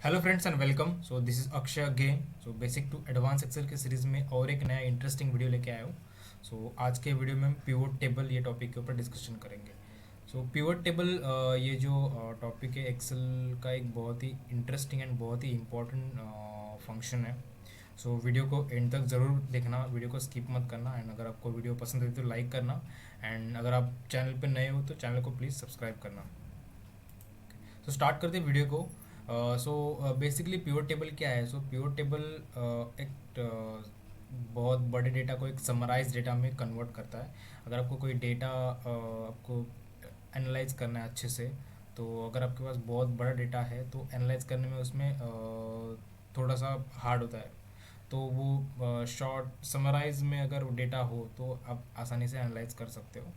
Hello friends and welcome. So this is Akshay again. So basic to advance Excel के series में और एक नया इंटरेस्टिंग वीडियो लेके आया हूँ। सो आज के वीडियो में हम पिवोट टेबल ये टॉपिक के ऊपर डिस्कशन करेंगे। सो पिवोट टेबल ये जो टॉपिक है एक्सेल का एक बहुत ही इंटरेस्टिंग एंड बहुत ही इम्पोर्टेंट फंक्शन है। सो वीडियो को एंड तक ज़रूर देखना, वीडियो को स्किप मत करना। एंड अगर आपको वीडियो पसंद है तो लाइक करना। एंड अगर आप चैनल पर नए हो तो चैनल को प्लीज़ सब्सक्राइब करना। तो स्टार्ट करते हैं वीडियो को। सो बेसिकली प्योर टेबल क्या है? सो प्योर टेबल एक बहुत बड़े डेटा को एक समराइज डेटा में कन्वर्ट करता है। अगर आपको कोई डेटा आपको एनालाइज करना है अच्छे से, तो अगर आपके पास बहुत बड़ा डेटा है तो एनालाइज करने में उसमें थोड़ा सा हार्ड होता है। तो वो शॉर्ट समराइज में अगर डेटा हो तो आप आसानी से एनालाइज कर सकते हो।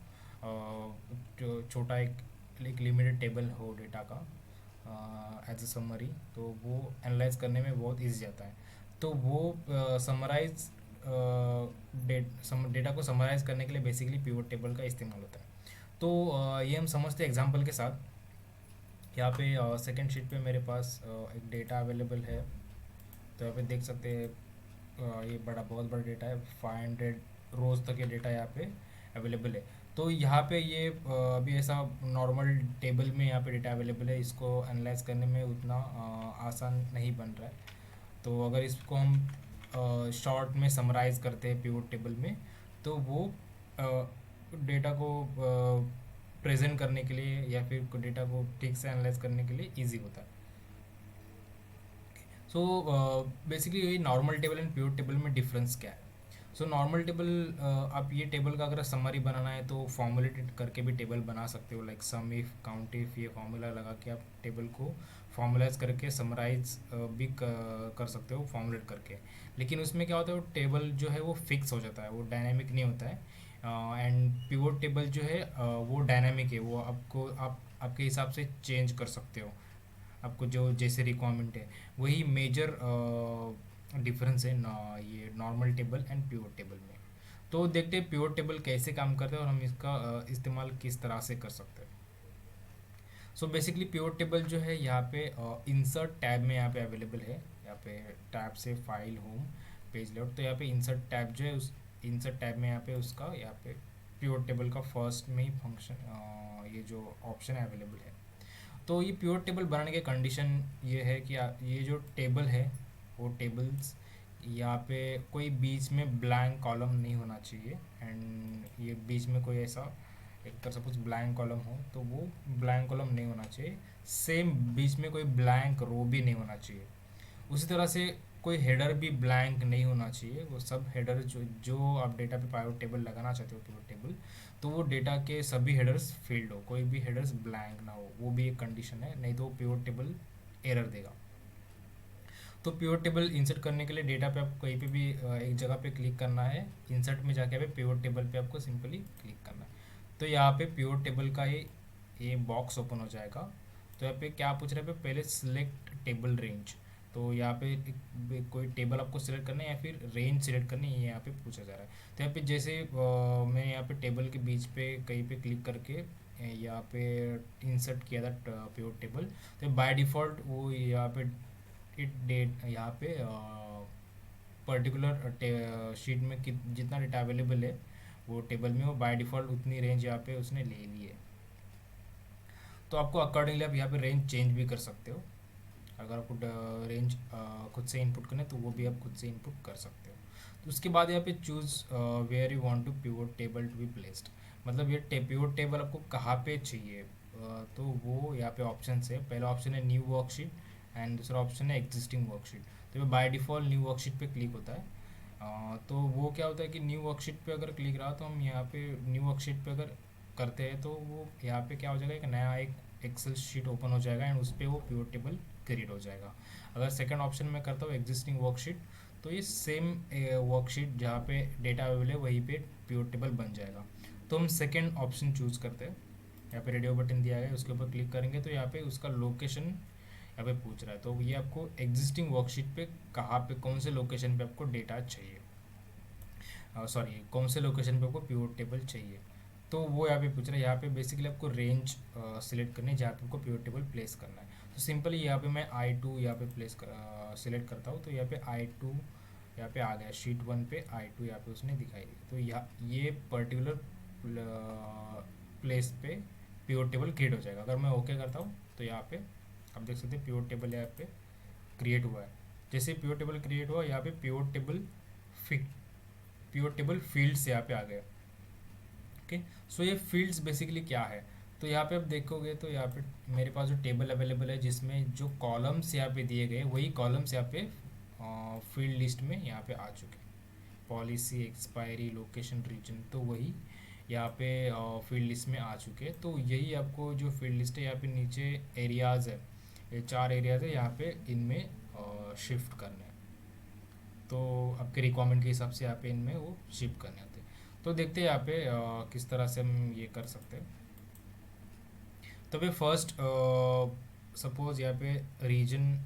जो छोटा एक लिमिटेड टेबल हो डेटा का एज अ समरी, तो वो एनालाइज करने में बहुत इजी जाता है। तो वो समराइज डेटा को समराइज करने के लिए बेसिकली पिवट टेबल का इस्तेमाल होता है। तो ये हम समझते हैं एग्जांपल के साथ। यहाँ पे सेकंड शीट पे मेरे पास एक डेटा अवेलेबल है। तो यहाँ पे देख सकते हैं ये बहुत बड़ा डेटा है। 500 रोज़ तक ये डेटा यहाँ पे अवेलेबल है। तो यहाँ पे ये अभी ऐसा नॉर्मल टेबल में यहाँ पे डेटा अवेलेबल है, इसको एनालाइज करने में उतना आसान नहीं बन रहा है। तो अगर इसको हम शॉर्ट में समराइज करते हैं पिवट टेबल में, तो वो डेटा को प्रेजेंट करने के लिए या फिर डेटा को ठीक से एनालाइज करने के लिए इजी होता है। सो बेसिकली ये normal table and pure table में डिफरेंस क्या है? सो नॉर्मल टेबल, आप ये टेबल का अगर समरी बनाना है तो फॉर्मूलेटेड करके भी टेबल बना सकते हो, like sum if count if, ये फार्मूला लगा के आप टेबल को फॉर्मुलाइज करके समराइज भी कर सकते हो फॉर्मुलेट करके। लेकिन उसमें क्या होता है, वो टेबल जो है वो फिक्स हो जाता है, वो डायनेमिक नहीं होता है। एंड पिवोट टेबल जो है वो डायनेमिक है, वो आप आपके हिसाब से चेंज कर सकते हो, आपको जो जैसे रिक्वायरमेंट है। वही मेजर डिफरेंस है ना ये normal table and pure table में। तो देखते हैं प्योर टेबल कैसे काम करते हैं और हम इसका इस्तेमाल किस तरह से कर सकते हैं। सो बेसिकली प्योर टेबल जो है यहाँ पे इंसर्ट टैब में यहाँ पे अवेलेबल है। यहाँ पे टैब से फाइल होम पेज लेआउट, तो यहाँ पे इंसर्ट टैब जो है उस इंसर्ट टैब में यहाँ पे प्योर टेबल का फर्स्ट में ही फंक्शन ये जो ऑप्शन है अवेलेबल है। तो ये प्योर टेबल बनाने के कंडीशन ये है कि ये जो टेबल है वो टेबल्स यहाँ पे कोई बीच में ब्लैंक कॉलम नहीं होना चाहिए। एंड ये बीच में कोई ऐसा एक तरह सपोज ब्लैंक कॉलम हो तो वो ब्लैंक कॉलम नहीं होना चाहिए। सेम बीच में कोई ब्लैंक रो भी नहीं होना चाहिए। उसी तरह से कोई हेडर भी ब्लैंक नहीं होना चाहिए। वो सब हेडर जो जो आप डेटा पे पाइवट टेबल लगाना चाहते हो पिवट टेबल, तो वो डेटा के सभी हेडर्स फील्ड हो, कोई भी हेडर्स ब्लैंक ना हो, वो भी एक कंडीशन है, नहीं तो वो पिवट टेबल एरर देगा। तो पिवट टेबल इंसर्ट करने के लिए डेटा पे आपको कहीं पे भी एक जगह पे क्लिक करना है। इंसर्ट में जाके पे पिवट टेबल पे आपको सिंपली क्लिक करना है। तो यहाँ पे पिवट टेबल का ये बॉक्स ओपन हो जाएगा। तो यहाँ पे क्या पूछ रहा है, पे पहले सिलेक्ट टेबल रेंज। तो यहाँ पे कोई टेबल आपको सिलेक्ट करना है या फिर रेंज सिलेक्ट करनी है, ये यहाँ पे पूछा जा रहा है। तो यहाँ पे जैसे मैं यहाँ पे टेबल के बीच पे कहीं पे क्लिक करके यहाँ पे इंसर्ट किया था पिवट टेबल, तो बाय डिफ़ॉल्ट वो यहाँ पे इट डेट यहाँ पे पर्टिकुलर शीट में जितना डेटा अवेलेबल है वो टेबल में, वो बाय डिफ़ॉल्ट उतनी रेंज यहाँ पे उसने ले ली है। तो आपको अकॉर्डिंगली आप यहाँ पे रेंज चेंज भी कर सकते हो। अगर आपको रेंज खुद से इनपुट करना है तो वो भी आप खुद से इनपुट कर सकते हो। तो उसके बाद यहाँ पे choose where you want to pivot table to be placed, मतलब ये पिवट टेबल आपको कहाँ पे चाहिए। तो वो यहाँ पे ऑप्शन है। पहला ऑप्शन है न्यू वर्कशीट एंड दूसरा ऑप्शन है एग्जिस्टिंग वर्कशीट। तो ये बाय डिफ़ॉल्ट न्यू वर्कशीट पे क्लिक होता है। तो वो क्या होता है कि न्यू वर्कशीट पे अगर क्लिक रहा तो हम यहाँ पे न्यू वर्कशीट पे अगर करते हैं तो वो यहाँ पे क्या हो जाएगा, एक नया एक एक्सेल शीट ओपन हो जाएगा एंड उस पर वो पिवट टेबल क्रिएट हो जाएगा। अगर सेकंड ऑप्शन में करता हूँ एग्जिस्टिंग वर्कशीट, तो ये सेम वर्कशीट जहाँ पे डेटा अवेलेबल है वहीं पे पिवट टेबल बन जाएगा। तो हम सेकंड ऑप्शन चूज़ करते हैं। यहाँ पे रेडियो बटन दिया है, उसके ऊपर क्लिक करेंगे तो यहाँ पे उसका लोकेशन यहाँ पे पूछ रहा है। तो ये आपको एग्जिस्टिंग वर्कशीट पे कहाँ पे कौन से लोकेशन पे आपको डेटा चाहिए, सॉरी कौन से लोकेशन पे आपको पिवट टेबल चाहिए, तो वो यहाँ पे पूछ रहा है। यहाँ पे बेसिकली आपको रेंज सिलेक्ट करनी है जहाँ पे आपको पिवट टेबल प्लेस करना है। तो सिंपली यहाँ पे मैं I2 यहाँ पे सिलेक्ट करता हूँ, तो यहाँ पे I2 यहाँ पे आ गया, शीट 1 पे I2 यहाँ पे उसने दिखाई दिया। तो यहाँ ये पर्टिकुलर प्लेस पे प्योर टेबल क्रिएट हो जाएगा। अगर मैं ओके करता हूँ तो यहाँ पे आप देख सकते हैं प्योर टेबल यहाँ पे क्रिएट हुआ है। जैसे प्योर टेबल क्रिएट हुआ, यहाँ पे प्योर टेबल फील्ड्स यहाँ पे आ गए। ओके, सो ये फील्ड्स बेसिकली क्या है, तो यहाँ पे आप देखोगे तो यहाँ पे मेरे पास जो टेबल अवेलेबल है जिसमें जो कॉलम्स यहाँ पे दिए गए वही कॉलम्स यहाँ पे फील्ड लिस्ट में यहाँ पे आ चुके हैं। पॉलिसी, एक्सपायरी, लोकेशन, रीजन, तो वही यहाँ पे फील्ड लिस्ट में आ चुके हैं। तो यही आपको जो फील्ड लिस्ट है यहाँ पे नीचे एरियाज़ है, ये 4 एरियाज़ है, यहाँ पे इनमें शिफ्ट करने हैं। तो आपके रिक्वायरमेंट के हिसाब से यहाँ पे इनमें वो शिफ्ट करने होते हैं। तो देखते हैं यहाँ पे किस तरह से हम ये कर सकते हैं। तो भाई फर्स्ट सपोज यहाँ पे रीजन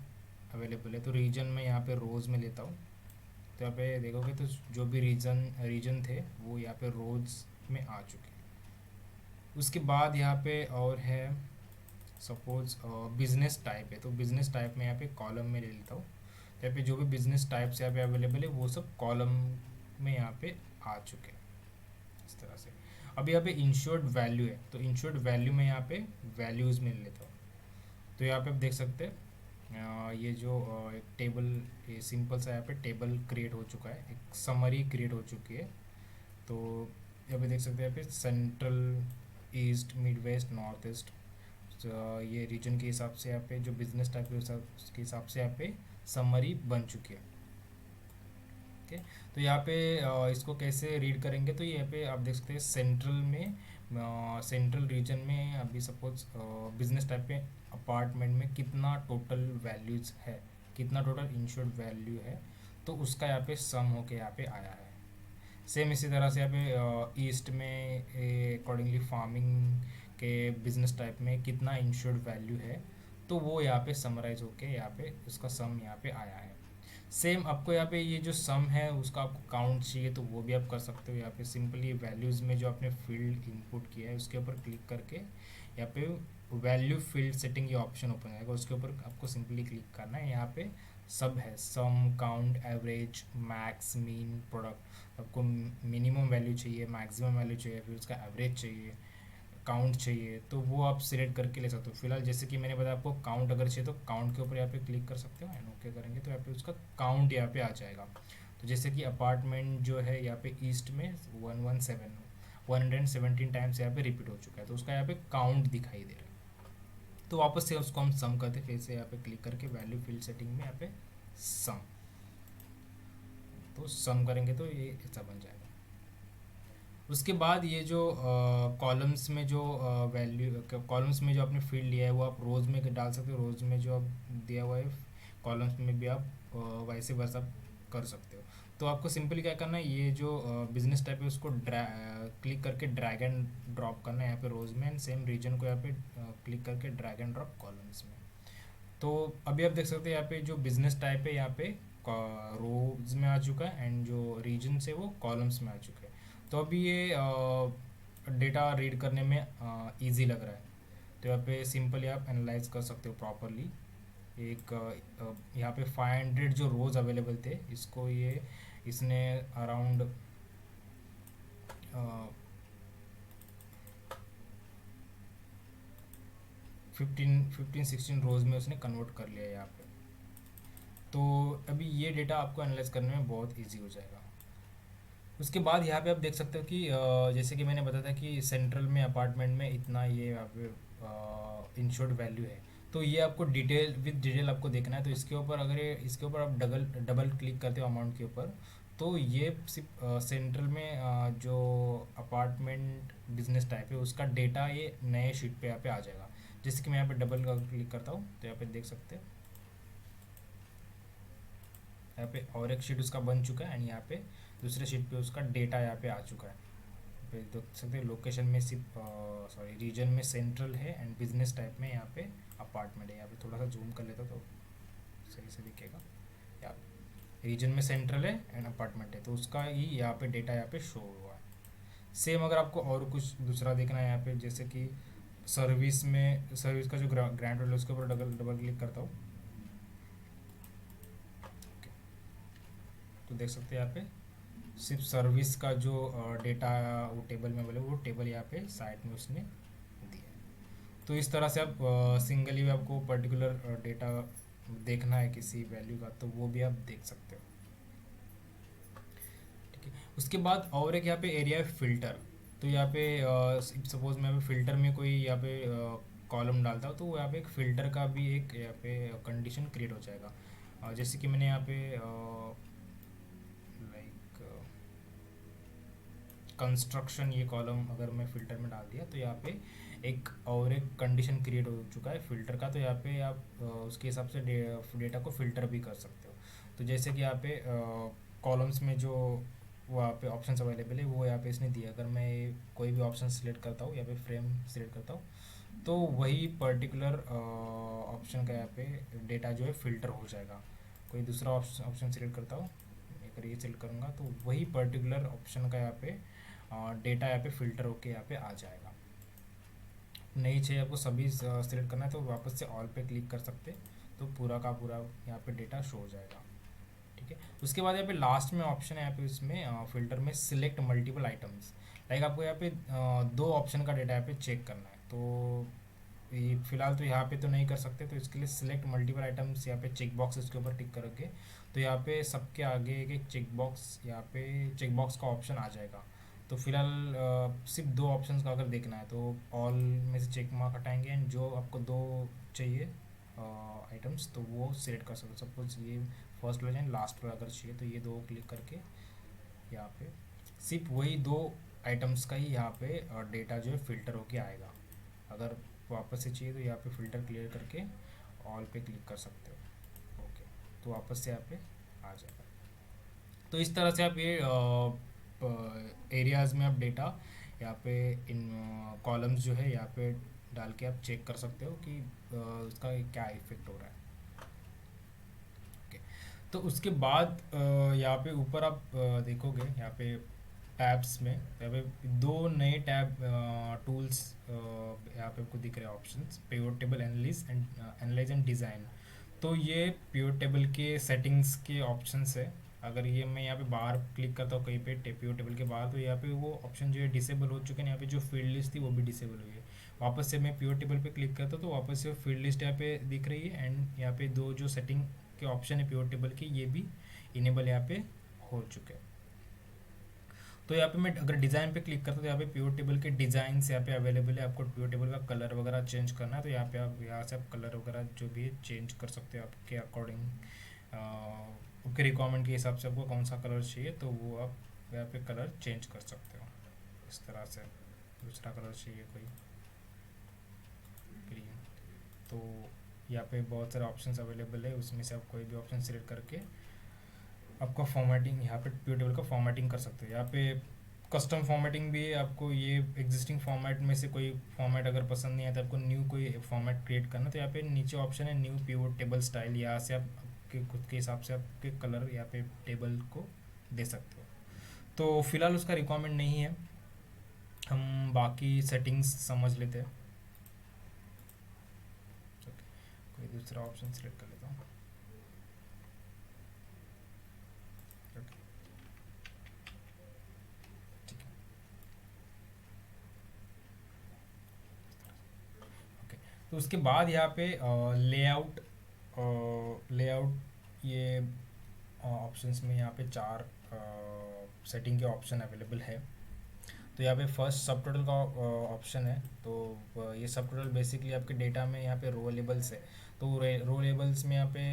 अवेलेबल है, तो रीजन में यहाँ पे रोज़ में लेता हूँ। तो यहाँ पे देखोगे तो जो भी रीजन थे वो यहाँ पे रोज़ में आ चुके हैं। उसके बाद यहाँ पे और है सपोज बिजनेस टाइप है, तो बिजनेस टाइप में यहाँ पे कॉलम में ले लेता हूँ। तो यहाँ पे जो भी बिजनेस टाइप्स यहाँ पे अवेलेबल है वो सब कॉलम में यहाँ पे आ चुके हैं इस तरह से। अब यहाँ पे इंश्योर्ड वैल्यू है, तो इंश्योर्ड वैल्यू में यहाँ पे वैल्यूज़ में ले लेता हूँ। तो यहाँ पे आप देख सकते हैं ये जो एक टेबल, ये सिंपल सा यहाँ पे टेबल क्रिएट हो चुका है, एक समरी क्रिएट हो चुकी है। तो यहाँ पे देख सकते हैं यहाँ पे central, east, mid west, north east, ये रीजन के हिसाब से यहाँ पे जो बिजनेस टाइप के हिसाब से यहाँ पे समरी बन चुकी है। ओके, तो यहाँ पे इसको कैसे रीड करेंगे, तो यहाँ पे आप देख सकते हैं सेंट्रल रीजन में अभी सपोज बिजनेस टाइप पे अपार्टमेंट में कितना टोटल वैल्यूज है, कितना टोटल इंश्योर्ड वैल्यू है, तो उसका यहाँ पे सम होके यहाँ पे आया है। सेम इसी तरह से यहाँ पे ईस्ट में अकॉर्डिंगली फार्मिंग के बिजनेस टाइप में कितना इंश्योर्ड वैल्यू है, तो वो यहाँ पे समराइज होके यहाँ पे उसका सम यहाँ पे आया है। सेम आपको यहाँ पे ये जो सम है उसका आपको काउंट चाहिए तो वो भी आप कर सकते हो। यहाँ पे सिंपली वैल्यूज़ में जो आपने फील्ड इनपुट किया है उसके ऊपर क्लिक करके यहाँ पे वैल्यू फील्ड सेटिंग ये ऑप्शन ओपन आएगा, उसके ऊपर आपको सिंपली क्लिक करना है। यहाँ पे सब है, sum, count, average, max, mean, product. आपको मिनिमम वैल्यू चाहिए, मैक्सिमम वैल्यू चाहिए, फिर उसका एवरेज चाहिए, काउंट चाहिए, तो वो आप सिलेक्ट करके ले सकते हो। फिलहाल जैसे कि मैंने बताया आपको काउंट अगर चाहिए तो काउंट के ऊपर यहाँ पे क्लिक कर सकते हो एंड ओके करेंगे तो यहाँ पे उसका काउंट यहाँ पे आ जाएगा। तो जैसे कि अपार्टमेंट जो है यहाँ पे ईस्ट में 117 टाइम्स यहाँ पे रिपीट हो चुका है, तो उसका यहाँ पे काउंट दिखाई दे रहा है। तो वापस से उसको हम सम करते, फिर से यहाँ पे क्लिक करके वैल्यू फील्ड सेटिंग में यहाँ पे सम, तो सम करेंगे तो ये ऐसा बन जाएगा। उसके बाद ये जो कॉलम्स में जो वैल्यू, कॉलम्स में जो आपने फील्ड लिया है वो आप रोज़ में डाल सकते हो, रोज़ में जो आप दिया हुआ है कॉलम्स में भी आप वैसे वैसा कर सकते हो। तो आपको सिंपली क्या करना है, ये जो बिजनेस टाइप है उसको क्लिक करके ड्रैग एंड ड्रॉप करना है यहाँ पे रोज़ में, एंड सेम रीजन को यहाँ पे क्लिक करके ड्रैग एंड ड्रॉप कॉलम्स में। तो अभी आप देख सकते हैं यहाँ पे जो बिजनेस टाइप है यहाँ पे रोज में आ चुका है एंड जो रीजन से वो कॉलम्स में आ चुके हैं। तो अभी ये डेटा रीड करने में इजी लग रहा है। तो यहाँ पे सिंपली आप एनालाइज कर सकते हो प्रॉपरली। एक यहाँ पे 500 जो रोज अवेलेबल थे इसको ये इसने अराउंड 15-16 रोज में उसने कन्वर्ट कर लिया है यहाँ पे। तो अभी ये डेटा आपको एनालाइज करने में बहुत इजी हो जाएगा। उसके बाद यहाँ पे आप देख सकते हो कि जैसे कि मैंने बताया था कि सेंट्रल में अपार्टमेंट में इतना ये यहाँ पे इंश्योर्ड वैल्यू है, तो ये आपको डिटेल विद डिटेल आपको देखना है। तो इसके ऊपर अगर इसके ऊपर आप डबल क्लिक करते हो अमाउंट के ऊपर, तो ये सिर्फ सेंट्रल में जो अपार्टमेंट बिजनेस टाइप है उसका डेटा ये नए शीट पे यहाँ पे आ जाएगा। जैसे कि मैं यहाँ पे डबल का क्लिक करता हूँ तो यहाँ पे देख सकते हैं यहाँ पे और एक शीट उसका बन चुका है एंड यहाँ पे दूसरे शीट पे उसका डेटा यहाँ पे आ चुका है। पे देख सकते हैं लोकेशन में सिर्फ सॉरी रीजन में सेंट्रल है एंड बिजनेस टाइप में यहाँ पे अपार्टमेंट है। यहाँ पे थोड़ा सा जूम कर लेता तो सही से दिखेगा। यहाँ रीजन में सेंट्रल है एंड अपार्टमेंट है, तो उसका ही यहाँ पे डेटा यहाँ पे शो हुआ है। सेम अगर आपको और कुछ दूसरा देखना है यहाँ पे, जैसे कि सर्विस का जो ग्रांड टोटल है उसके ऊपर डबल डबल क्लिक करता हूँ। तो देख सकते हैं यहाँ पे सिर्फ सर्विस का जो डेटा वो टेबल में अवेलेबल, वो टेबल यहाँ पे साइड में उसने दिया है। तो इस तरह से आप सिंगली भी आपको पर्टिकुलर डेटा देखना है किसी वैल्यू का, तो वो भी आप देख सकते हो। ठीक है, उसके बाद और एक यहाँ पे एरिया है फिल्टर। तो यहाँ पे सपोज मैं फिल्टर में कोई यहाँ पे कॉलम डालता हूँ, तो यहाँ पे एक फ़िल्टर का भी एक यहाँ पे कंडीशन क्रिएट हो जाएगा। जैसे कि मैंने यहाँ पे लाइक कंस्ट्रक्शन ये कॉलम अगर मैं फ़िल्टर में डाल दिया, तो यहाँ पे एक और एक कंडीशन क्रिएट हो चुका है फ़िल्टर का। तो यहाँ पे आप उसके हिसाब से डेटा को फ़िल्टर भी कर सकते हो। तो जैसे कि यहाँ पे कॉलम्स में जो वहाँ पे ऑप्शंस अवेलेबल है वो यहाँ पे इसने दिया। अगर मैं कोई भी ऑप्शन सिलेक्ट करता हूँ, यहाँ पे फ्रेम सिलेक्ट करता हूँ, तो वही पर्टिकुलर ऑप्शन का यहाँ पे डेटा जो है फ़िल्टर हो जाएगा। कोई दूसरा ऑप्शन सिलेक्ट करता हूँ, अगर ये सिलेक्ट करूँगा, तो वही पर्टिकुलर ऑप्शन का यहाँ पे डेटा यहाँ पे फ़िल्टर होके यहाँ पे आ जाएगा। नहीं चाहिए आपको सभी सिलेक्ट करना है, तो वापस से ऑल पे क्लिक कर सकते, तो पूरा का पूरा यहाँ पे डेटा शो हो जाएगा। ठीक है, उसके बाद यहाँ पे लास्ट में ऑप्शन है यहाँ पे इसमें फिल्टर में सिलेक्ट मल्टीपल आइटम्स। लाइक आपको यहाँ पे दो ऑप्शन का डेटा यहाँ पे चेक करना है, तो ये फिलहाल तो यहाँ पे तो नहीं कर सकते, तो इसके लिए सिलेक्ट मल्टीपल आइटम्स यहाँ पे चेक बॉक्स इसके ऊपर टिक करोगे, तो यहाँ पे सबके आगे एक एक चेक बॉक्स, यहाँ पे चेक बॉक्स का ऑप्शन आ जाएगा। तो फिलहाल सिर्फ दो ऑप्शंस का अगर देखना है, तो ऑल में से चेक मार्क हटाएंगे एंड जो आपको दो चाहिए आइटम्स, तो वो सिलेक्ट कर सकते हो। सपोज ये फर्स्ट वाला एंड लास्ट वाला अगर चाहिए, तो ये दो क्लिक करके यहाँ पे सिर्फ वही दो आइटम्स का ही यहाँ पे डेटा जो है फ़िल्टर होके आएगा। अगर वापस से चाहिए तो यहाँ पे फ़िल्टर क्लियर करके ऑल पे क्लिक कर सकते हो। ओके, तो वापस से यहाँ पे आ जाएगा। तो इस तरह से आप ये एरियाज़ में आप डेटा यहाँ पे इन कॉलम्स जो है यहाँ पे डाल के आप चेक कर सकते हो कि उसका क्या इफेक्ट हो रहा है। ओके, तो उसके बाद यहाँ पे ऊपर आप देखोगे यहाँ पे टैब्स में यहाँ पे दो नए टैब टूल्स यहाँ पे आपको दिख रहे हैं options, pivot table analyse and design. तो ये पिवट टेबल के सेटिंग्स के ऑप्शंस है। अगर ये मैं यहाँ पे बाहर क्लिक करता हूँ कहीं पे पिवट टेबल के बाहर, तो यहाँ पे वो ऑप्शन जो है डिसेबल हो चुके हैं। यहाँ पे जो फील्ड लिस्ट थी वो भी डिसेबल हुई है। वापस से मैं पिवट टेबल पे क्लिक करता हूँ, तो वापस से फील्ड लिस्ट यहाँ पे दिख रही है एंड यहाँ पे दो जो सेटिंग के ऑप्शन है पिवट टेबल के, ये भी इनेबल यहाँ पे हो चुके हैं। तो यहाँ पे मैं अगर डिज़ाइन पे क्लिक करता हूँ, तो यहाँ पे पिवट टेबल के डिज़ाइन यहाँ पे अवेलेबल है। आपको पिवट टेबल का कलर वगैरह चेंज करना है, तो यहाँ पे आप यहाँ से आप कलर वगैरह जो भी है चेंज कर सकते हो आपके अकॉर्डिंग, आपके रिक्वायरमेंट के हिसाब से आपको कौन सा कलर चाहिए, तो वो आप यहाँ पे कलर चेंज कर सकते हो। इस तरह से दूसरा कलर चाहिए कोई ग्रीन, तो यहाँ पे बहुत सारे ऑप्शंस अवेलेबल है, उसमें से आप कोई भी ऑप्शन सिलेक्ट करके आपका फॉर्मेटिंग यहाँ पे पिवट टेबल का फॉर्मेटिंग कर सकते हो। यहाँ पे कस्टम फॉर्मेटिंग भी है। आपको ये एग्जिस्टिंग फॉर्मेट में से कोई फॉर्मेट अगर पसंद नहीं आता, आपको न्यू कोई फॉर्मेट क्रिएट करना, तो यहाँ पे नीचे ऑप्शन है न्यू पिवट टेबल स्टाइल। यहाँ से आप आपके खुद के हिसाब से आपके कलर यहाँ पे टेबल को दे सकते हो। तो फिलहाल उसका रिक्वायरमेंट नहीं है, हम बाकी सेटिंग्स समझ लेते हैं। कोई दूसरा ऑप्शन सिलेक्ट कर लेता हूँ। ठीक है, ओके। तो उसके बाद यहाँ पे लेआउट लेआउट ये ऑप्शंस में यहाँ पे चार सेटिंग के ऑप्शन अवेलेबल है। तो यहाँ पे फर्स्ट सब टोटल का ऑप्शन है। तो ये सब टोटल बेसिकली आपके डेटा में यहाँ पे रो लेबल्स है। तो रो लेबल्स में यहाँ पे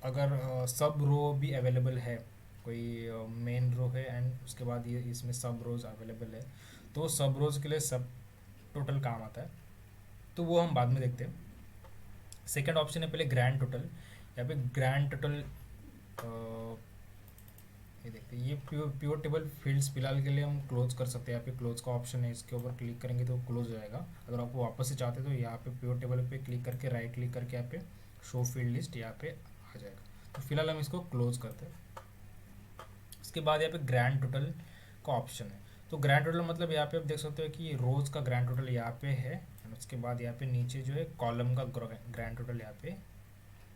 अगर सब रो भी अवेलेबल है, कोई मेन रो है एंड उसके बाद ये इसमें सब रोज अवेलेबल है, तो सब रोज के लिए सब टोटल काम आता है, तो वो हम बाद में देखते हैं। सेकंड ऑप्शन है पहले ग्रैंड टोटल। यहाँ पे ग्रैंड टोटल ये देखते हैं, ये प्योर टेबल फील्ड्स फिलहाल के लिए हम क्लोज कर सकते हैं। यहाँ पे क्लोज का ऑप्शन है, इसके ऊपर क्लिक करेंगे तो क्लोज हो जाएगा। अगर आपको वापस से चाहते हैं तो यहाँ पे प्योर टेबल पे क्लिक करके राइट क्लिक करके यहाँ पे शो फील्ड लिस्ट यहाँ पे आ जाएगा। तो फिलहाल हम इसको क्लोज करते हैं। उसके बाद यहाँ पे ग्रैंड टोटल का ऑप्शन है। तो ग्रैंड टोटल मतलब यहाँ पे आप देख सकते हो कि रोज का ग्रैंड टोटल यहाँ पे है, एंड उसके बाद यहाँ पे नीचे जो है कॉलम का ग्रैंड टोटल यहाँ पे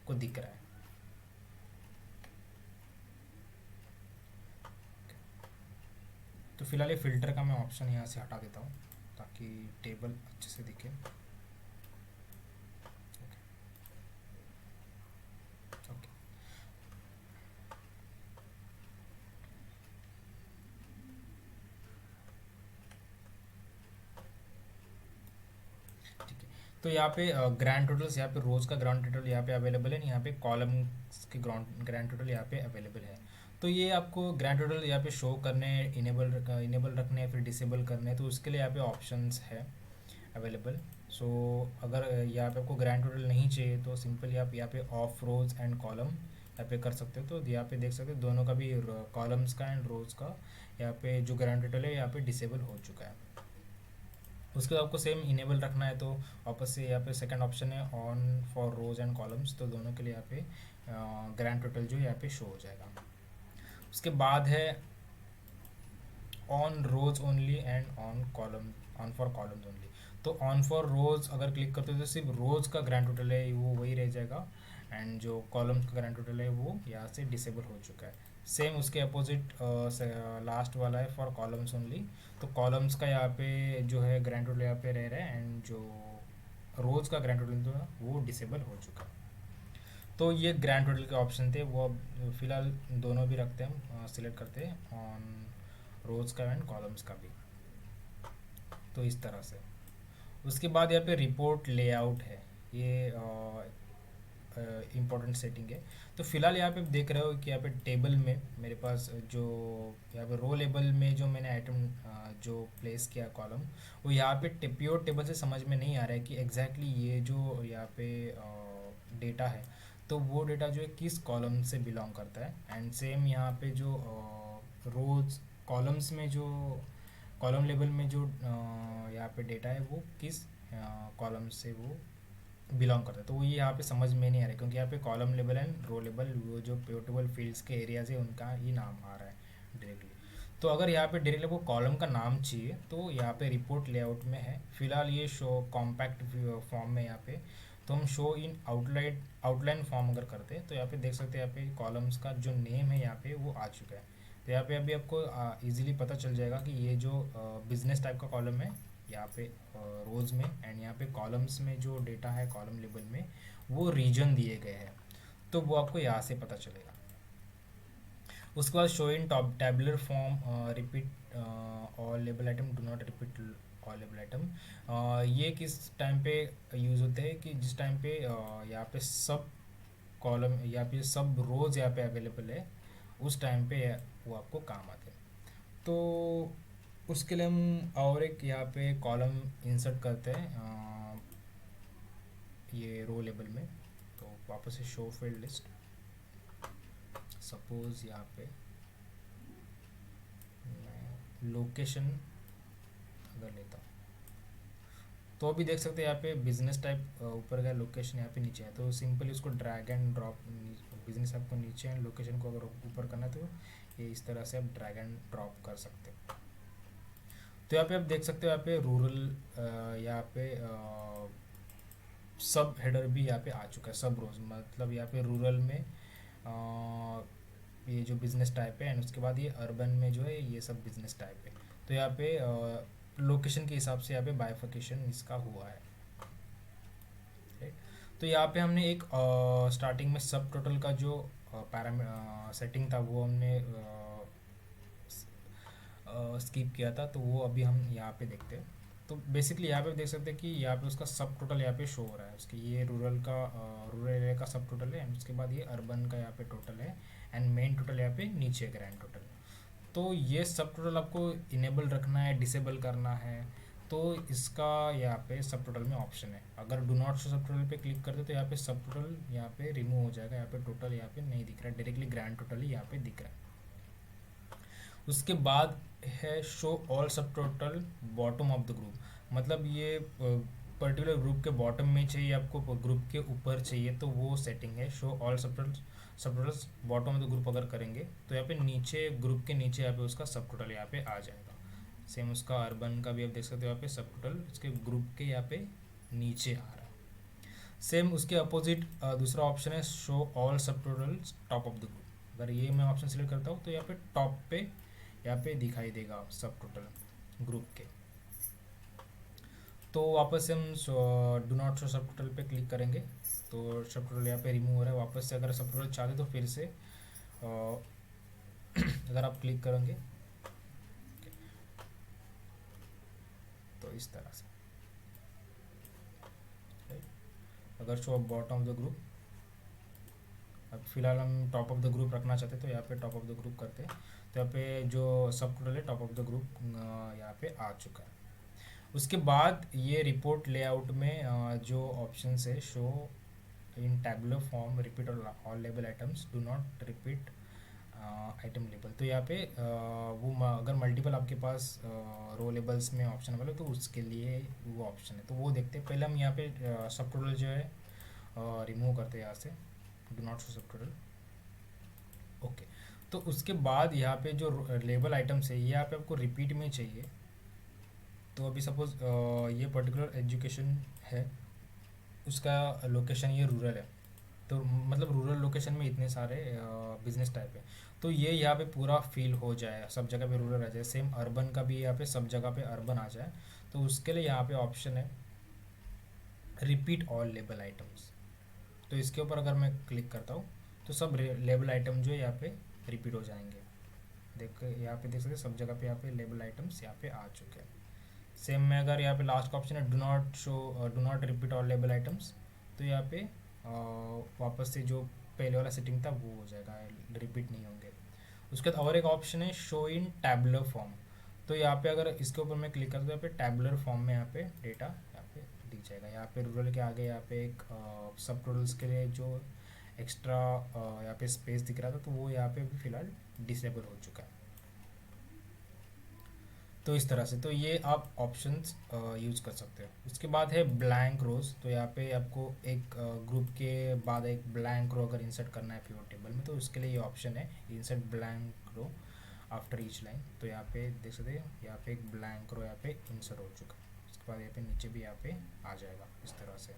को दिख रहा है। तो फिलहाल ये फिल्टर का मैं ऑप्शन यहाँ से हटा देता हूँ ताकि टेबल अच्छे से दिखे। ओके, ठीक है। तो यहाँ पे ग्रैंड टोटल्स, यहाँ पे रोज का ग्रैंड टोटल यहाँ पे अवेलेबल है, यहाँ पे कॉलम के ग्रैंड टोटल यहाँ पे अवेलेबल है। तो ये आपको ग्रैंड टोटल यहाँ पे शो करने, इनेबल रखने हैं, फिर डिसेबल करने हैं, तो उसके लिए यहाँ पे ऑप्शंस है अवेलेबल। सो अगर यहाँ पे आपको ग्रैंड टोटल नहीं चाहिए तो सिंपली आप यहाँ पे ऑफ रोज एंड कॉलम यहाँ पे कर सकते हो। तो यहाँ पे देख सकते हो दोनों का भी, कॉलम्स का एंड रोज का यहाँ पे जो ग्रैंड टोटल है यहाँ पे डिसेबल हो चुका है। उसके बाद आपको सेम इनेबल रखना है तो वापस से यहाँ पे सेकंड ऑप्शन है on for rows and columns, तो दोनों के लिए यहाँ पे ग्रैंड टोटल जो यहाँ पे शो हो जाएगा। उसके बाद है on rows only and on column, on for columns only. तो ऑन फॉर रोज अगर क्लिक करते हो तो सिर्फ रोज का ग्रैंड टोटल है वो वही रह जाएगा, एंड जो कॉलम्स का ग्रैंड टोटल है वो यहाँ से डिसेबल हो चुका है। सेम उसके अपोजिट लास्ट वाला है फॉर कॉलम्स ओनली। तो कॉलम्स का यहाँ पे जो है ग्रैंड टोटल यहाँ पे रह रहा है, एंड जो रोज का ग्रैंड टोटल जो है वो डिसेबल हो चुका है। तो ये ग्रैंड टोटल के ऑप्शन थे, वो अब फिलहाल दोनों भी रखते हैं, हम सिलेक्ट करते हैं ऑन रोज का एंड कॉलम्स का भी। तो इस तरह से उसके बाद यहाँ पे रिपोर्ट लेआउट है, ये इम्पोर्टेंट सेटिंग है। तो फिलहाल यहाँ पे देख रहे हो कि यहाँ पे टेबल में मेरे पास जो यहाँ पे रो लेबल में जो मैंने आइटम जो प्लेस किया कॉलम, वो यहाँ पे प्योर टेबल से समझ में नहीं आ रहा है कि एग्जैक्टली ये जो यहाँ पे डेटा है तो वो डेटा जो है किस कॉलम से बिलोंग करता है। एंड सेम यहाँ पे जो रोज कॉलम्स में जो कॉलम लेवल में जो यहाँ पे डेटा है वो किस कॉलम से वो बिलोंग करता है, तो वो ये यहाँ पे समझ में नहीं आ रहा है क्योंकि यहाँ पे column level and row level वो जो पेयोटेबल फील्ड्स के एरियाज है उनका ही नाम आ रहा है डायरेक्टली। तो अगर यहाँ पे डायरेक्टली वो कॉलम का नाम चाहिए तो यहाँ पे रिपोर्ट लेआउट में है, फिलहाल ये शो कॉम्पैक्ट फॉर्म में यहाँ पे। तो हम शो इन आउटलाइन फॉर्म अगर करते हैं तो यहाँ पे देख सकते हैं यहाँ पे कॉलम्स का जो नेम है यहाँ पे वो आ चुका है। तो यहाँ पे अभी आपको इजीली पता चल जाएगा कि ये जो बिजनेस टाइप का कॉलम है यहाँ पे रोज में, एंड यहाँ पे कॉलम्स में जो डेटा है कॉलम लेवल में वो रीजन दिए गए हैं, तो वो आपको यहाँ से पता चलेगा। उसके बाद show in top tabular form, repeat all label item, do not repeat all label item. ये किस टाइम पे यूज़ होते हैं कि जिस टाइम पे यहाँ पे सब कॉलम या फिर सब रोज यहाँ पे अवेलेबल है, उस टाइम पे वो आपको काम आते हैं। तो उसके लिए हम और एक यहाँ पे कॉलम इंसर्ट करते हैं ये रो लेबल में। तो वापस से शो फील्ड लिस्ट, सपोज यहाँ पे मैं लोकेशन अगर लेता हूँ तो अभी देख सकते हैं यहाँ पे बिजनेस टाइप ऊपर गया, लोकेशन यहाँ पे नीचे है। तो सिंपली उसको ड्रैग एंड ड्रॉप, बिजनेस आपको नीचे है, लोकेशन को अगर ऊपर करना है तो ये इस तरह से आप ड्रैग एंड ड्रॉप कर सकते हो। तो यहाँ पे आप देख सकते हो यहाँ पे रूरल, यहाँ पे सब हेडर भी यहाँ पे आ चुका है, सब रोज मतलब यहाँ पे रूरल में ये जो बिजनेस टाइप है, एंड उसके बाद ये अर्बन में जो है ये सब बिजनेस टाइप है। तो यहाँ पे लोकेशन के हिसाब से यहाँ पे बाइफिकेशन इसका हुआ है, राइट। तो यहाँ पे हमने एक स्टार्टिंग में सब टोटल का जो सेटिंग था वो हमने स्किप किया था, तो वो अभी हम यहाँ पे देखते हैं। तो बेसिकली यहाँ पे देख सकते हैं कि यहाँ पे उसका सब टोटल यहाँ पे शो हो रहा है, उसकी ये रूरल एरिया का सब टोटल है, एंड उसके बाद ये अर्बन का यहाँ पे टोटल है, एंड मेन टोटल यहाँ पे नीचे ग्रैंड टोटल। तो ये सब टोटल आपको इनेबल रखना है, डिसेबल करना है, तो इसका यहाँ पे सब टोटल में ऑप्शन है। अगर डू नॉट शो सब टोटल पे क्लिक करते तो यहाँ पे सब टोटल यहाँ पे रिमूव हो जाएगा, यहाँ पे टोटल यहाँ पे नहीं दिख रहा है, डायरेक्टली ग्रैंड टोटल ही यहाँ पे दिख रहा है। उसके बाद है शो ऑल सब total bottom of the group, मतलब ये पर्टिकुलर ग्रुप के बॉटम में चाहिए आपको, ग्रुप के ऊपर चाहिए, तो वो सेटिंग है शो ऑल सब totals bottom of the group. अगर करेंगे तो यहाँ पे नीचे ग्रुप के नीचे यहाँ पे उसका सब टोटल यहाँ पे आ जाएगा। सेम उसका अर्बन का भी आप देख सकते हो यहाँ पे सब टोटल उसके ग्रुप के यहाँ पे नीचे आ रहा है। सेम उसके अपोजिट दूसरा ऑप्शन है शो ऑल सब total top of the group. अगर ये मैं ऑप्शन सिलेक्ट करता हूँ तो यहाँ पे टॉप पे यहाँ पे दिखाई देगा सब टोटल ग्रुप के। तो वापस से हम डू नॉट शो सब टोटल पे क्लिक करेंगे तो सब टोटल यहाँ पे रिमूव हो रहा है। वापस से अगर सब टोटल चाहते तो फिर से अगर आप क्लिक करेंगे तो इस तरह से अगर show bottom of the group, अब फिलहाल हम टॉप ऑफ द ग्रुप रखना चाहते तो यहाँ पे टॉप ऑफ द ग्रुप करते हैं तो यहाँ पे जो सब टोटल है टॉप ऑफ द ग्रुप यहाँ पे आ चुका है। उसके बाद ये रिपोर्ट लेआउट में जो ऑप्शन है show in tabular form repeat all label items do not repeat item label. तो यहाँ पे अगर मल्टीपल आपके पास रो लेबल्स में ऑप्शन अवेलेबल तो उसके लिए वो ऑप्शन है तो वो देखते हैं। पहले हम यहाँ पे सब टोटल जो है रिमूव करते हैं यहाँ से डू नॉट शो सब टोटल। ओके, तो उसके बाद यहाँ पे जो लेबल आइटम्स है ये यहाँ पे आपको रिपीट में चाहिए। तो अभी सपोज ये पर्टिकुलर एजुकेशन है, उसका लोकेशन ये रूरल है तो मतलब रूरल लोकेशन में इतने सारे बिजनेस टाइप है तो ये यहाँ पे पूरा फील हो जाए, सब जगह पे रूरल आ जाए। सेम अर्बन का भी यहाँ पे सब जगह पे अर्बन आ जाए तो उसके लिए यहाँ पे ऑप्शन है रिपीट ऑल लेबल आइटम्स। तो इसके ऊपर अगर मैं क्लिक करता हूँ तो सब लेबल आइटम जो है यहाँ पे रिपीट हो जाएंगे। देख यहाँ पे देख सकते सब जगह पे यहाँ पे लेबल आइटम्स यहाँ पे आ चुके हैं। सेम में अगर यहाँ पे लास्ट का ऑप्शन है do not repeat all label items तो यहाँ पे वापस से जो पहले वाला सेटिंग था वो हो जाएगा, रिपीट नहीं होंगे। उसके बाद और एक ऑप्शन है शो इन टैबुलर फॉर्म। तो यहाँ पे अगर इसके ऊपर मैं क्लिक करता हूँ यहाँ पे टैबुलर फॉर्म में यहाँ पे डेटा यहाँ पे दिख जाएगा। यहाँ पे रूरल के आगे यहाँ पे एक सब टोटल्स के लिए जो एक्स्ट्रा यहाँ पे स्पेस दिख रहा था तो वो यहाँ पे भी फिलहाल डिसेबल हो चुका है। तो इस तरह से तो ये आप ऑप्शंस यूज़ कर सकते हो। उसके बाद है ब्लैंक रोज। तो यहाँ पे आपको एक ग्रुप के बाद एक ब्लैंक रो अगर इंसर्ट करना है पिवट टेबल में तो उसके लिए ये ऑप्शन है इंसर्ट ब्लैंक रो आफ्टर ईच लाइन। तो यहाँ पे देख सकते हैं यहाँ पे एक ब्लैंक रो यहाँ पे इंसर्ट हो चुका है। उसके बाद यहाँ पे नीचे भी यहाँ पे आ जाएगा इस तरह से।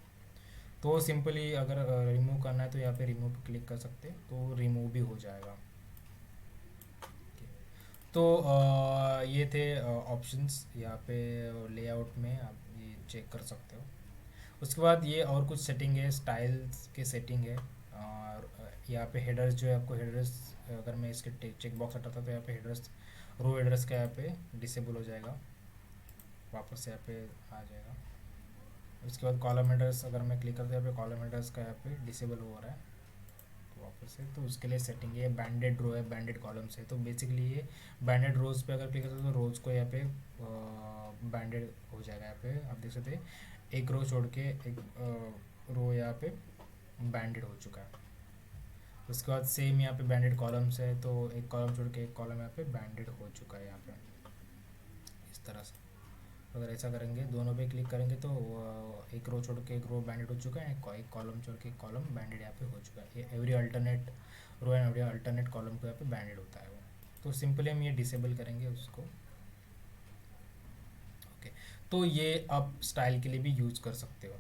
तो सिंपली अगर रिमूव करना है तो यहाँ पे रिमूव पे क्लिक कर सकते हैं तो रिमूव भी हो जाएगा। तो ये थे ऑप्शंस यहाँ पे लेआउट में आप ये चेक कर सकते हो। उसके बाद ये और कुछ सेटिंग है, स्टाइल्स के सेटिंग है और यहाँ पे हेडर्स जो है आपको हेडर्स अगर मैं इसके चेक बॉक्स हटाता तो यहाँ पे हेडर्स रो हेडर्स का यहाँ पे डिसेबल हो जाएगा, वापस से यहाँ पे आ जाएगा। उसके बाद कॉलम हेडर्स अगर मैं क्लिक करता हूँ यहाँ पे कॉलम हेडर्स का यहाँ पे डिसेबल हो रहा है तो वापस से तो उसके लिए सेटिंग है बैंडेड रो है बैंडेड कॉलम्स है। तो बेसिकली ये बैंडेड रोज पे अगर क्लिक करते हो तो रोज को यहाँ पे बैंडेड हो जाएगा। यहाँ पे आप देख सकते हैं एक रो छोड़ के एक रो यहाँ पे बैंडेड हो चुका है। उसके बाद सेम यहाँ पे बैंडेड कॉलम्स है तो एक कॉलम छोड़ के एक कॉलम यहाँ पे बैंडेड हो चुका है यहाँ पे इस तरह से। अगर ऐसा करेंगे दोनों पे क्लिक करेंगे तो एक रो छोड़ के एक रो बैंडेड हो चुका है, एक कॉलम छोड़ के एक कॉलम बैंडेड यहाँ पे हो चुका है। ये every alternate row and every alternate column को यहाँ पे बैंडेड होता है वो। तो सिंपली हम ये डिसेबल करेंगे उसको। ओके, तो ये आप स्टाइल के लिए भी यूज़ कर सकते हो।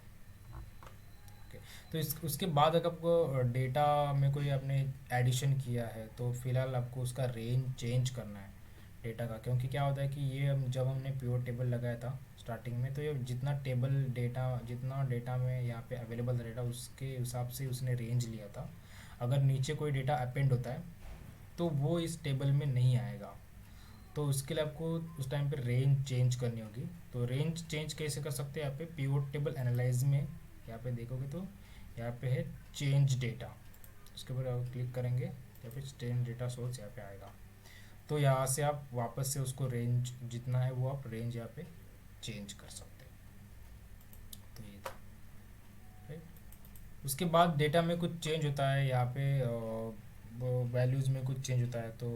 ओके, तो इस उसके बाद अगर आपको डेटा में कोई आपने एडिशन किया है तो फिलहाल आपको उसका रेंज चेंज करना है डेटा का। क्योंकि क्या होता है कि ये जब हमने प्योर टेबल लगाया था स्टार्टिंग में तो ये जितना डेटा में यहाँ पे अवेलेबल था डेटा उसके हिसाब से उसने रेंज लिया था। अगर नीचे कोई डेटा अपेंड होता है तो वो इस टेबल में नहीं आएगा। तो उसके लिए आपको उस टाइम पे रेंज चेंज करनी होगी। तो रेंज चेंज कैसे कर सकते हैं, यहाँ पे पिवट टेबल एनालाइज में यहाँ पे देखोगे तो यहाँ पे है चेंज डेटा, उसके ऊपर आप क्लिक करेंगे यहाँ पे चेंज डेटा सोर्स यहाँ पे आएगा। तो यहाँ से आप वापस से उसको रेंज जितना है वो आप रेंज यहाँ पे चेंज कर सकते हैं। तो ये था राइट। उसके बाद डेटा में कुछ चेंज होता है यहाँ पे वैल्यूज़ में कुछ चेंज होता है तो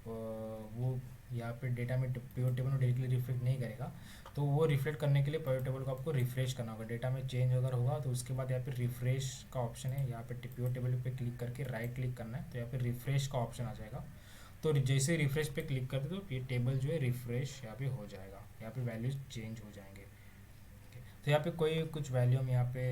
वो यहाँ पे डेटा में पिवट टेबल में डायरेक्टली रिफ्लेक्ट नहीं करेगा। तो वो रिफ्लेक्ट करने के लिए पिवट टेबल को आपको रिफ्रेश करना होगा। डेटा में चेंज अगर होगा तो उसके बाद यहाँ पे रिफ्रेश का ऑप्शन है, यहाँ पे पिवट टेबल पे क्लिक करके राइट क्लिक करना है तो यहाँ पे रिफ्रेश का ऑप्शन आ जाएगा। तो जैसे रिफ्रेश पे क्लिक करते तो ये टेबल जो है रिफ्रेश यहाँ पे हो जाएगा, यहाँ पे वैल्यूज चेंज हो जाएंगे। तो यहाँ पे कोई कुछ वैल्यू हम यहाँ पे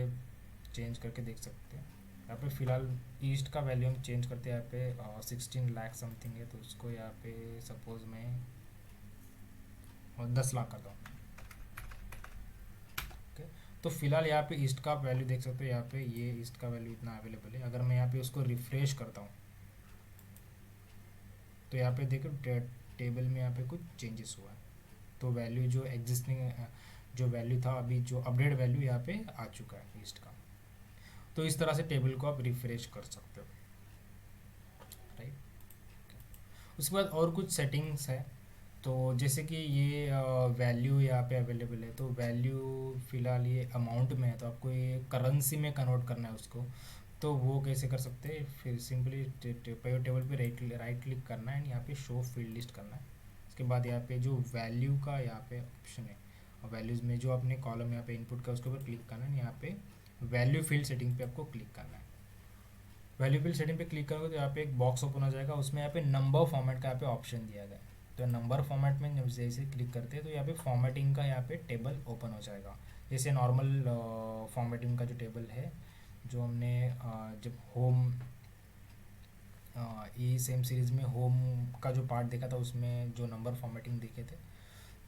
चेंज करके देख सकते हैं। यहाँ पे फिलहाल ईस्ट का वैल्यू हम चेंज करते हैं, यहाँ पे 16 लाख समथिंग है, तो उसको यहाँ पे सपोज मैं 10 लाख करता हूँ। ओके, तो फिलहाल यहाँ पे ईस्ट का वैल्यू देख सकते हो, यहाँ पे ये ईस्ट का वैल्यू इतना अवेलेबल है। अगर मैं यहाँ पे उसको रिफ्रेश करता हूँ तो यहाँ पे देखो टेबल में यहाँ पे कुछ चेंजेस हुआ है। तो वैल्यू जो एग्जिस्टिंग जो वैल्यू था, अभी जो अपडेट वैल्यू यहाँ पे आ चुका है ईस्ट का। तो इस तरह से टेबल को आप रिफ्रेश कर सकते हो, राइट। उसके बाद और कुछ सेटिंग्स है। तो जैसे कि ये वैल्यू यहाँ पे अवेलेबल है, तो वैल्यू फ़िलहाल ये अमाउंट में है, तो आपको ये करेंसी में कन्वर्ट करना है उसको। तो वो कैसे कर सकते हैं, फिर सिंपली टेबल पे राइट क्लिक करना है, यहाँ पे शो फील्ड लिस्ट करना है। उसके बाद यहाँ पे जो वैल्यू का यहाँ पे ऑप्शन है, वैल्यूज़ में जो आपने कॉलम यहाँ पे इनपुट का उसके ऊपर क्लिक करना है, यहाँ पे वैल्यू फील्ड सेटिंग पे आपको क्लिक करना है। वैल्यू फील्ड सेटिंग पे क्लिक करोगे तो यहाँ पे एक बॉक्स ओपन हो जाएगा, उसमें यहाँ पे नंबर फॉर्मेट का यहाँ पे ऑप्शन दिया गया है। तो नंबर फॉर्मेट में जब जैसे क्लिक करते हैं तो यहाँ पे फॉर्मेटिंग का यहाँ पे टेबल ओपन हो जाएगा। जैसे नॉर्मल फॉर्मेटिंग का जो टेबल है, जो हमने जब होम ई सेम सीरीज़ में होम का जो पार्ट देखा था, उसमें जो नंबर फॉर्मेटिंग देखे थे,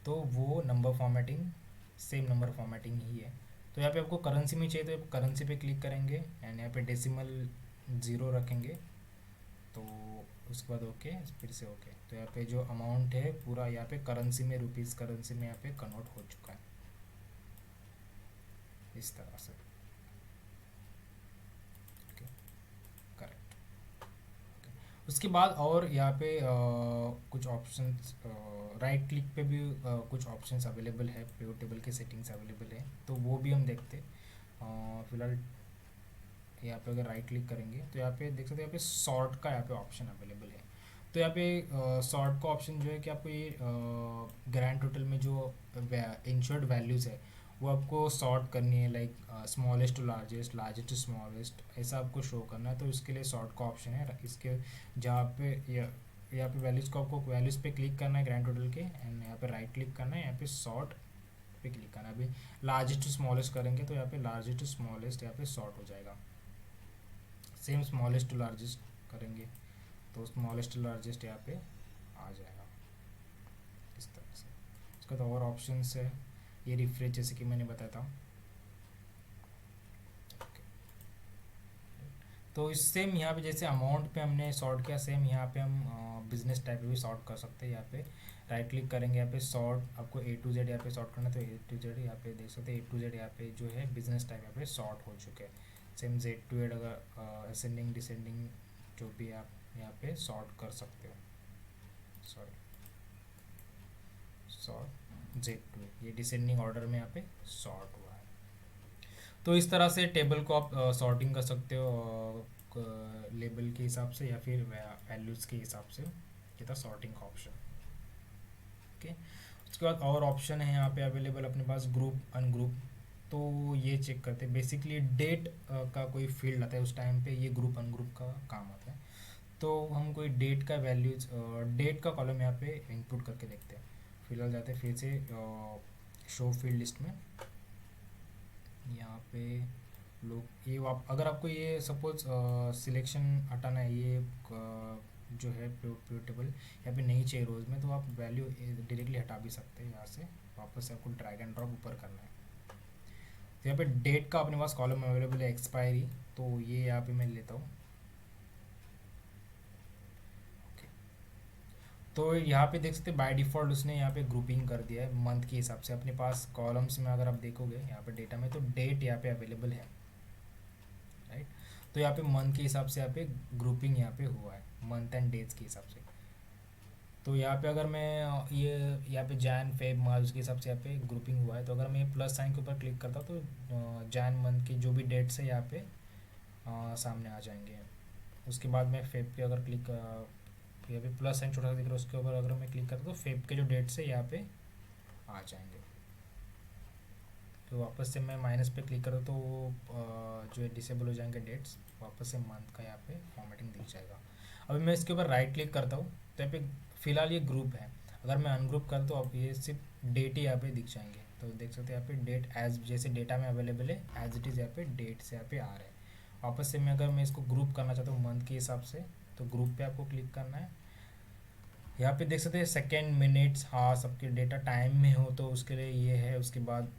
तो वो number formatting same number formatting ही है। तो यहाँ पे आपको करेंसी में चाहिए तो करेंसी पे क्लिक करेंगे एंड यहाँ पे डेसिमल 0 रखेंगे, तो उसके बाद ओके, फिर से ओके। तो यहाँ पे जो अमाउंट है पूरा यहाँ पे करेंसी में, रुपीज़ करेंसी में यहाँ पे कन्वर्ट हो चुका है इस तरह से। Okay, correct. उसके बाद और यहाँ पे कुछ ऑप्शंस, राइट क्लिक पे भी कुछ ऑप्शंस अवेलेबल है, पिवट टेबल के सेटिंग्स अवेलेबल है, तो वो भी हम देखते हैं। फिलहाल यहाँ पे अगर राइट क्लिक करेंगे तो यहाँ पे देख सकते हैं, यहाँ पे सॉर्ट का यहाँ पे ऑप्शन अवेलेबल है। तो यहाँ पे सॉर्ट का ऑप्शन जो है कि आपको ये ग्रैंड टोटल में जो इंश्योर्ड वैल्यूज़ है वो आपको सॉर्ट करनी है, like smallest to largest, largest to smallest, ऐसा आपको शो करना है। तो इसके लिए सॉर्ट का ऑप्शन है, इसके जहाँ पे यहाँ पे वैल्यूज़ को आपको वैल्यूज़ पे क्लिक करना है ग्रैंड टोटल के, एंड यहाँ पे राइट क्लिक करना है, यहाँ पे सॉर्ट पे क्लिक करना है। अभी लार्जेस्ट टू स्मॉलेस्ट करेंगे तो यहाँ पे लार्जेस्ट टू स्मॉलेस्ट यहाँ पे सॉर्ट हो जाएगा। सेम स्मॉलेस्ट टू लार्जेस्ट करेंगे तो स्मॉलेस्ट टू लार्जेस्ट यहाँ पे आ जाएगा इस तरह से। उसका तो और ऑप्शंस है, ये रिफ्रेश जैसे कि मैंने बताया था। Okay. तो इस सेम यहाँ पे जैसे अमाउंट पे हमने सॉर्ट किया, सेम यहाँ पे हम बिजनेस टाइप पे भी सॉर्ट कर सकते हैं। यहाँ पे राइट क्लिक करेंगे, यहाँ पे सॉर्ट, आपको A to Z यहाँ पे सॉर्ट करना है, तो A to Z यहाँ पे देख सकते हैं, A to Z यहाँ पे जो है बिजनेस टाइप यहाँ पे सॉर्ट हो चुके हैं। सेम Z to Z अगर असेंडिंग डिसेंडिंग जो भी आप यहाँ पे सॉर्ट कर सकते हो, sorry sort Z to Z, ये डिसेंडिंग ऑर्डर में यहाँ पे सॉर्ट हुआ है। तो इस तरह से टेबल को आप सॉर्टिंग कर सकते हो लेबल के हिसाब से या फिर वैल्यूज़ के हिसाब से, ये था सॉर्टिंग का ऑप्शन। ओके, उसके बाद और ऑप्शन है यहाँ पे अवेलेबल अपने पास, ग्रुप अनग्रुप। तो ये चेक करते हैं, बेसिकली डेट का कोई फील्ड आता है, उस टाइम पे ये ग्रुप अनग्रुप का काम आता है। तो हम कोई डेट का वैल्यूज, डेट का कॉलम यहाँ पे इनपुट करके देखते हैं। फिलहाल जाते हैं फिर से शो फील्ड लिस्ट में, यहाँ पे लोग ये अगर आपको ये सपोज सिलेक्शन हटाना है, ये जो है प्योर टेबल यहाँ पे नहीं चाहिए रोज़ में, तो आप वैल्यू डायरेक्टली हटा भी सकते हैं। यहाँ से वापस से आपको ड्रैग एंड ड्रॉप ऊपर करना है। तो यहाँ पे डेट का अपने पास कॉलम अवेलेबल है, एक्सपायरी, तो ये यहाँ पे मैं लेता हूँ। तो यहाँ पे देख सकते हैं बाय डिफ़ॉल्ट उसने यहाँ पे ग्रुपिंग कर दिया है मंथ के हिसाब से। अपने पास कॉलम्स में अगर आप देखोगे यहाँ पे डेटा में, तो डेट यहाँ पे अवेलेबल है, राइट। तो यहाँ पे मंथ के हिसाब से यहाँ पे ग्रुपिंग यहाँ पे हुआ है, मंथ एंड डेट्स के हिसाब से। तो यहाँ पे अगर मैं ये यहाँ पे जैन फेब मार्च के हिसाब से यहाँ पे ग्रुपिंग हुआ है, तो अगर मैं प्लस साइन के ऊपर क्लिक करता हूँ तो जैन मंथ की जो भी डेट्स है यहाँ पे सामने आ जाएंगे। उसके बाद मैं फेब पे अगर क्लिक, यहाँ पे प्लस साइन छोटा सा दिख रहा है, उसके ऊपर अगर मैं क्लिक करता हूँ तो फेब के जो डेट्स है यहाँ पे आ जाएंगे। तो वापस से मैं माइनस पे क्लिक करूँ तो जो है डिसेबल हो जाएंगे डेट्स, वापस से मंथ का यहाँ पे फॉर्मेटिंग दिख जाएगा। अभी मैं इसके ऊपर राइट क्लिक करता हूँ तो यहाँ पे फिलहाल ये ग्रुप है। अगर मैं अनग्रुप कर तो अब ये सिर्फ डेट ही यहाँ पे दिख जाएंगे। तो देख सकते हैं यहाँ पे डेट एज जैसे डेटा में अवेलेबल है एज इट इज़ यहाँ पे डेट से यहाँ पे आ रहा है। वापस से मैं अगर मैं इसको ग्रुप करना चाहता हूँ मंथ के हिसाब से तो ग्रुप पे आपको क्लिक करना है। यहाँ पे देख सकते हैं सेकेंड मिनट्स हाँ सबके डेटा टाइम में हो तो उसके लिए ये है। उसके बाद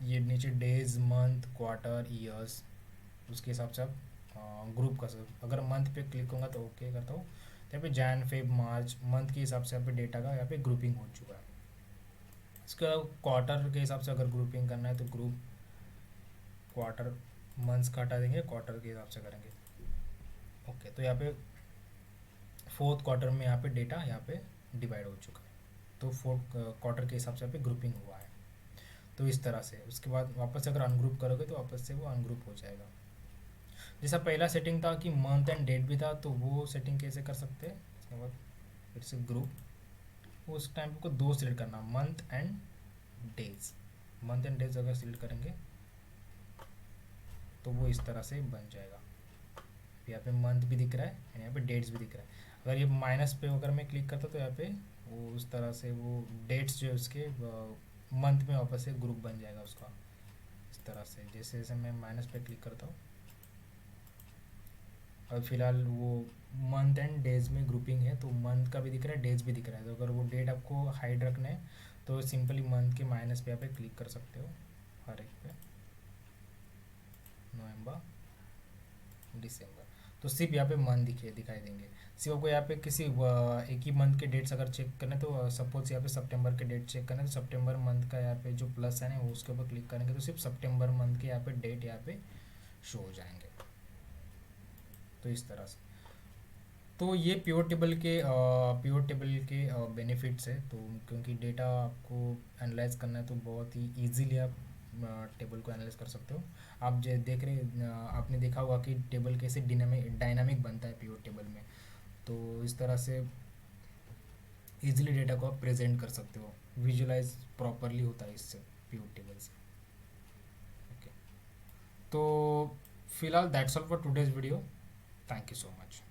ये नीचे डेज मंथ क्वार्टर ईयर्स उसके हिसाब से आप ग्रुप कर सकते हो। अगर मंथ पे क्लिक करूँगा तो ओके करता हूँ तो यहाँ पे जैन फेब मार्च मंथ के हिसाब से यहाँ पे डेटा का यहाँ पे ग्रुपिंग हो चुका है। इसके अलावा क्वार्टर के हिसाब से अगर ग्रुपिंग करना है तो ग्रुप क्वार्टर मंथ्स का हटा देंगे क्वार्टर के हिसाब से करेंगे। ओके तो यहाँ पे फोर्थ क्वार्टर में यहाँ पे डेटा यहाँ पे डिवाइड हो चुका है तो फोर्थ क्वार्टर के हिसाब से यहाँ पे ग्रुपिंग हुआ है। तो इस तरह से उसके बाद वापस से अगर अनग्रुप करोगे तो वापस से वो अनग्रुप हो जाएगा। जैसा पहला सेटिंग था कि मंथ एंड डेट भी था तो वो सेटिंग कैसे कर सकते हैं। इसके बाद फिर से ग्रुप उस टाइम को दो सिलेक्ट करना month and days. Month and days अगर सिलेक्ट करेंगे तो वो इस तरह से बन जाएगा। यहाँ पे मंथ भी दिख रहा है एंड यहाँ पे डेट्स भी दिख रहा है। अगर ये माइनस पे अगर मैं क्लिक करता तो यहाँ पे वो उस तरह से वो डेट्स जो है उसके मंथ में वापस से ग्रुप बन जाएगा उसका इस तरह से। जैसे जैसे मैं माइनस पे क्लिक करता हूँ और फिलहाल वो मंथ एंड डेज में ग्रुपिंग है तो मंथ का भी दिख रहा है डेज भी दिख रहा है। तो अगर वो डेट आपको हाइड रखना है तो सिंपली मंथ के माइनस पे यहाँ पे क्लिक कर सकते हो हर एक पे नवंबर दिसंबर तो सिर्फ यहाँ पे मंथ दिखाई देंगे। सिर्फ आपको यहाँ पे किसी एक ही मंथ के डेट्स अगर चेक करना है तो सपोज यहाँ पे सितंबर के डेट चेक करना है तो सितंबर मंथ का यहाँ पे जो प्लस है ना वो उसके ऊपर क्लिक करेंगे तो सिर्फ सितंबर मंथ के यहाँ पे डेट यहाँ पे शो हो जाएंगे। तो इस तरह से तो ये प्योर टेबल के बेनिफिट्स है। तो क्योंकि डेटा आपको एनालाइज करना है तो बहुत ही इजीली आप टेबल को एनालाइज कर सकते हो। आप जो देख रहे आपने देखा होगा कि टेबल कैसे डायनामिक बनता है प्योर टेबल में। तो इस तरह से इजीली डेटा को आप प्रेजेंट कर सकते हो। विजुअलाइज प्रॉपरली होता है इससे प्योर टेबल से। ओके तो फिलहाल that's all for today's video. Thank you so much.